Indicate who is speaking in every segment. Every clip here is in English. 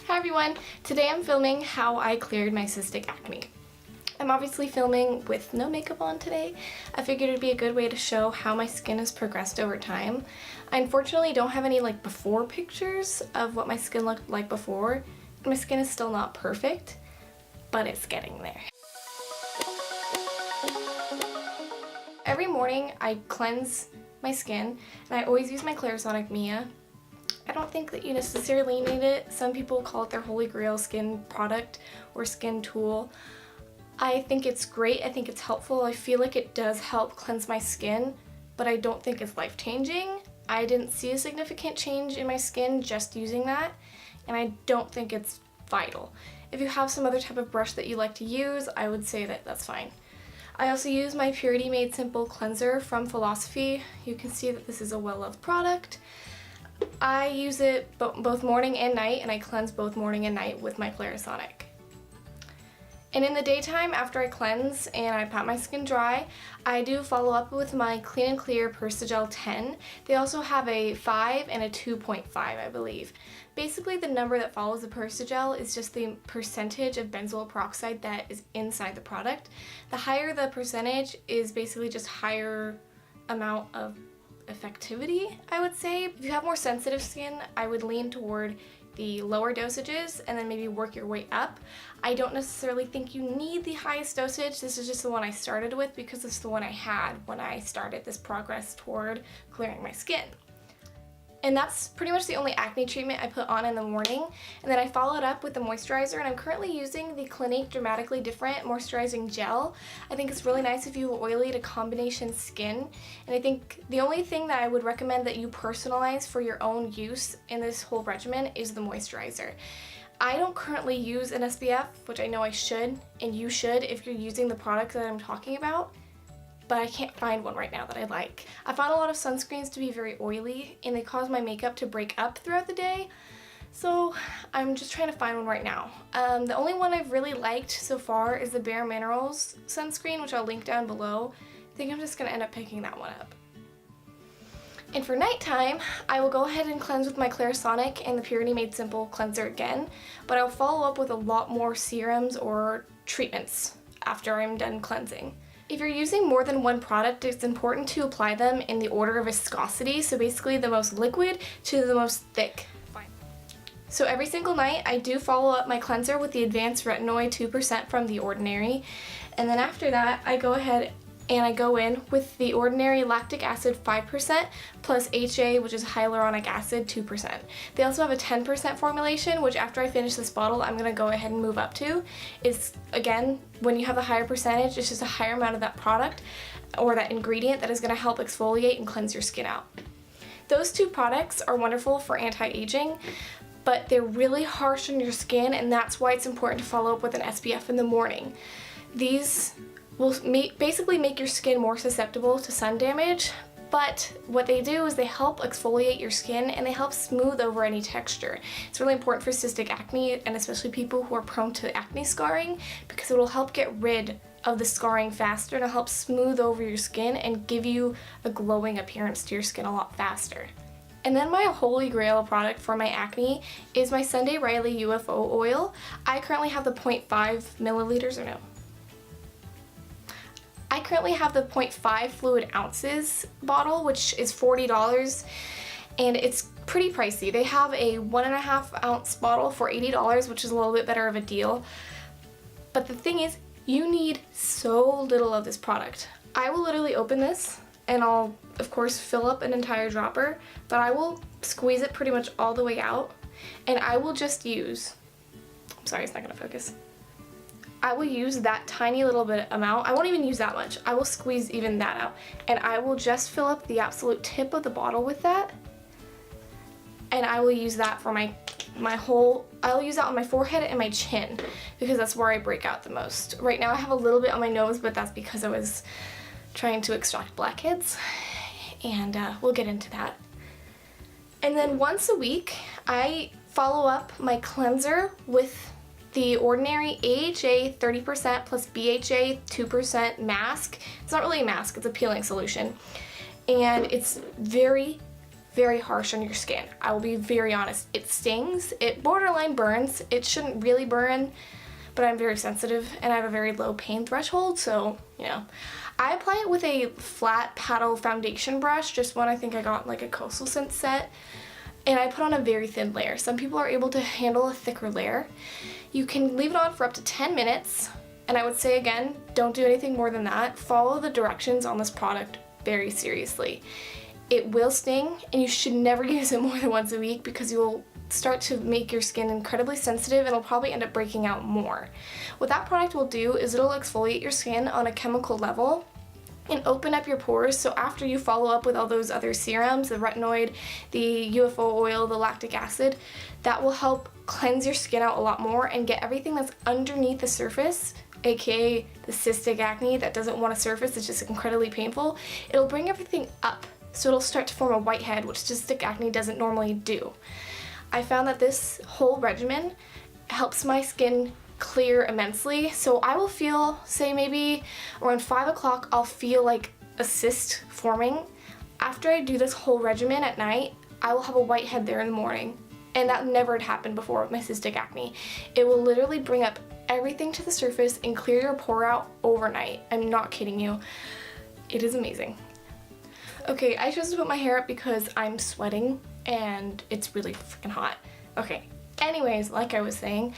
Speaker 1: Hi everyone! Today I'm filming how I cleared my cystic acne. I'm obviously filming with no makeup on today. I figured it'd be a good way to show how my skin has progressed over time. I unfortunately don't have any before pictures of what my skin looked like before. My skin is still not perfect, but it's getting there. Every morning I cleanse my skin and I always use my Clarisonic Mia. I don't think that you necessarily need it. Some people call it their holy grail skin product or skin tool. I think it's great. I think it's helpful. I feel like it does help cleanse my skin, but I don't think it's life-changing. I didn't see a significant change in my skin just using that, and I don't think it's vital. If you have some other type of brush that you like to use, I would say that that's fine. I also use my Purity Made Simple cleanser from Philosophy. You can see that this is a well-loved product. I use it both morning and night, and I cleanse both morning and night with my Clarisonic. And in the daytime, after I cleanse and I pat my skin dry, I do follow up with my Clean and Clear Persigel 10. They also have a 5 and a 2.5, I believe. Basically, the number that follows the Persigel is just the percentage of benzoyl peroxide that is inside the product. The higher the percentage is basically just higher amount of effectivity, I would say. If you have more sensitive skin, I would lean toward the lower dosages and then maybe work your way up. I don't necessarily think you need the highest dosage. This is just the one I started with because it's the one I had when I started this progress toward clearing my skin. And that's pretty much the only acne treatment I put on in the morning. And then I followed up with the moisturizer, and I'm currently using the Clinique Dramatically Different Moisturizing Gel. I think it's really nice if you have oily to combination skin. And I think the only thing that I would recommend that you personalize for your own use in this whole regimen is the moisturizer. I don't currently use an SPF, which I know I should, and you should if you're using the products that I'm talking about. But I can't find one right now that I like. I found a lot of sunscreens to be very oily and they cause my makeup to break up throughout the day, so I'm just trying to find one right now. The only one I've really liked so far is the Bare Minerals sunscreen, which I'll link down below. I think I'm just going to end up picking that one up. And for nighttime, I will go ahead and cleanse with my Clarisonic and the Purity Made Simple cleanser again, but I'll follow up with a lot more serums or treatments after I'm done cleansing. If you're using more than one product, it's important to apply them in the order of viscosity, so basically the most liquid to the most thick. So every single night I do follow up my cleanser with the Advanced Retinoid 2% from The Ordinary, and then after that I go ahead and I go in with the Ordinary Lactic Acid 5% plus HA, which is hyaluronic acid 2%. They also have a 10% formulation, which after I finish this bottle I'm going to go ahead and move up to. Is again, when you have a higher percentage, it's just a higher amount of that product or that ingredient that is going to help exfoliate and cleanse your skin out. Those two products are wonderful for anti-aging, but they're really harsh on your skin, and that's why it's important to follow up with an SPF in the morning. These will basically make your skin more susceptible to sun damage, but what they do is they help exfoliate your skin and they help smooth over any texture. It's really important for cystic acne, and especially people who are prone to acne scarring, because it will help get rid of the scarring faster and it'll help smooth over your skin and give you a glowing appearance to your skin a lot faster. And then my holy grail product for my acne is my Sunday Riley U.F.O oil. I currently have the 0.5 milliliters, or no. I currently have the 0.5 fluid ounces bottle, which is $40, and it's pretty pricey. They have a 1.5 ounce bottle for $80, which is a little bit better of a deal. But the thing is, you need so little of this product. I will literally open this and I'll, of course, fill up an entire dropper, but I will squeeze it pretty much all the way out, and I will just use, I'm sorry, it's not gonna focus. I will use that tiny little bit amount. I won't even use that much. I will squeeze even that out, and I will just fill up the absolute tip of the bottle with that, and I will use that for I'll use that on my forehead and my chin, because that's where I break out the most. Right now I have a little bit on my nose, but that's because I was trying to extract blackheads, and we'll get into that. And then once a week I follow up my cleanser with the Ordinary AHA 30% plus BHA 2% mask. It's not really a mask, it's a peeling solution. And it's very, very harsh on your skin. I will be very honest. It stings, it borderline burns. It shouldn't really burn, but I'm very sensitive and I have a very low pain threshold, so, you know. I apply it with a flat paddle foundation brush, just one I think I got like a Coastal Scent set, and I put on a very thin layer. Some people are able to handle a thicker layer. You can leave it on for up to 10 minutes, and I would say again, don't do anything more than that. Follow the directions on this product very seriously. It will sting, and you should never use it more than once a week because you'll start to make your skin incredibly sensitive and it'll probably end up breaking out more. What that product will do is it'll exfoliate your skin on a chemical level and open up your pores, so after you follow up with all those other serums, the retinoid, the U.F.O oil, the lactic acid, that will help cleanse your skin out a lot more and get everything that's underneath the surface, aka the cystic acne that doesn't want to surface, it's just incredibly painful. It'll bring everything up, so it'll start to form a whitehead, which cystic acne doesn't normally do. I found that this whole regimen helps my skin clear immensely, so I will feel, say maybe around 5 o'clock, I'll feel like a cyst forming. After I do this whole regimen at night, I will have a whitehead there in the morning, and that never had happened before with my cystic acne. It will literally bring up everything to the surface and clear your pore out overnight. I'm not kidding you. It is amazing. Okay, I chose to put my hair up because I'm sweating and it's really freaking hot. Okay, anyways, like I was saying,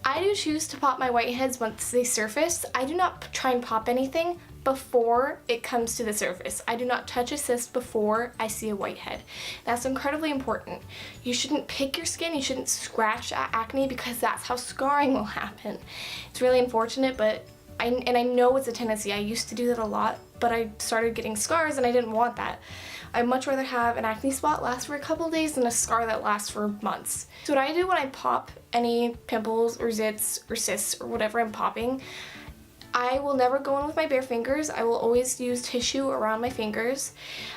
Speaker 1: I do choose to pop my whiteheads once they surface. I do not try and pop anything before it comes to the surface. I do not touch a cyst before I see a whitehead. That's incredibly important. You shouldn't pick your skin, you shouldn't scratch at acne because that's how scarring will happen. It's really unfortunate, but I know it's a tendency. I used to do that a lot, but I started getting scars and I didn't want that. I'd much rather have an acne spot last for a couple days than a scar that lasts for months. So what I do when I pop any pimples or zits or cysts or whatever I'm popping, I will never go in with my bare fingers. I will always use tissue around my fingers.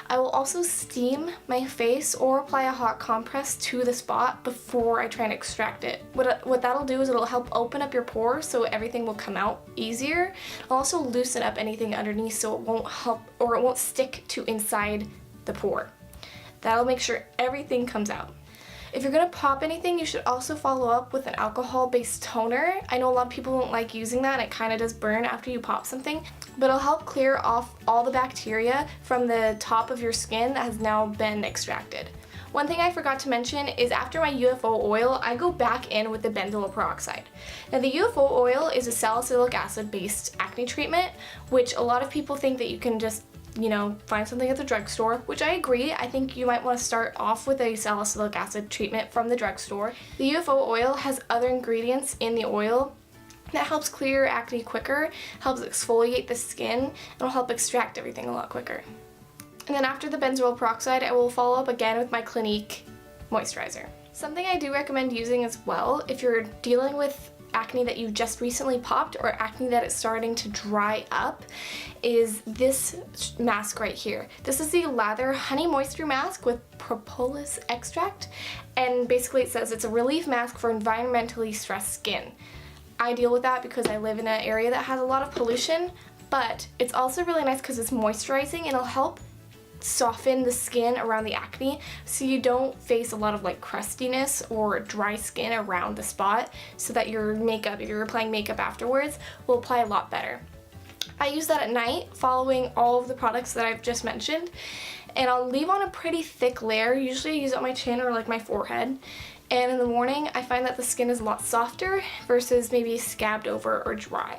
Speaker 1: I will also steam my face or apply a hot compress to the spot before I try and extract it. What that'll do is it'll help open up your pores so everything will come out easier. It'll also loosen up anything underneath so it won't help, or it won't stick to inside the pore. That'll make sure everything comes out. If you're going to pop anything, you should also follow up with an alcohol-based toner. I know a lot of people don't like using that and it kind of does burn after you pop something, but it'll help clear off all the bacteria from the top of your skin that has now been extracted. One thing I forgot to mention is after my U.F.O oil, I go back in with the benzoyl peroxide. Now the U.F.O oil is a salicylic acid based acne treatment, which a lot of people think that you can just find something at the drugstore, which I agree. I think you might want to start off with a salicylic acid treatment from the drugstore. The U.F.O oil has other ingredients in the oil that helps clear acne quicker, helps exfoliate the skin, and will help extract everything a lot quicker. And then after the benzoyl peroxide, I will follow up again with my Clinique moisturizer. Something I do recommend using as well if you're dealing with acne that you just recently popped or acne that is starting to dry up is this mask right here. This is the Lather Honey Moisture Mask with propolis extract, and basically it says it's a relief mask for environmentally stressed skin. I deal with that because I live in an area that has a lot of pollution, but it's also really nice because it's moisturizing and it'll help soften the skin around the acne so you don't face a lot of like crustiness or dry skin around the spot, so that your makeup, if you're applying makeup afterwards, will apply a lot better. I use that at night following all of the products that I've just mentioned, and I'll leave on a pretty thick layer. Usually I use it on my chin or like my forehead, and in the morning I find that the skin is a lot softer versus maybe scabbed over or dry.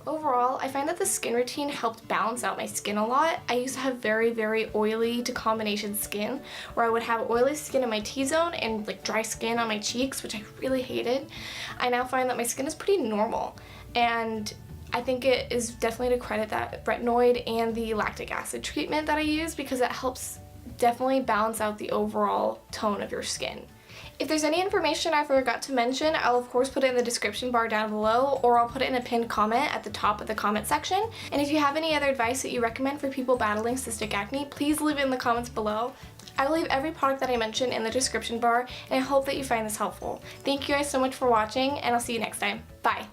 Speaker 1: Overall, I find that the skin routine helped balance out my skin a lot. I used to have very, very oily to combination skin, where I would have oily skin in my T-zone and like dry skin on my cheeks, which I really hated. I now find that my skin is pretty normal, and I think it is definitely to credit that retinoid and the lactic acid treatment that I use, because it helps definitely balance out the overall tone of your skin. If there's any information I forgot to mention, I'll of course put it in the description bar down below, or I'll put it in a pinned comment at the top of the comment section. And if you have any other advice that you recommend for people battling cystic acne, please leave it in the comments below. I will leave every product that I mentioned in the description bar, and I hope that you find this helpful. Thank you guys so much for watching, and I'll see you next time. Bye!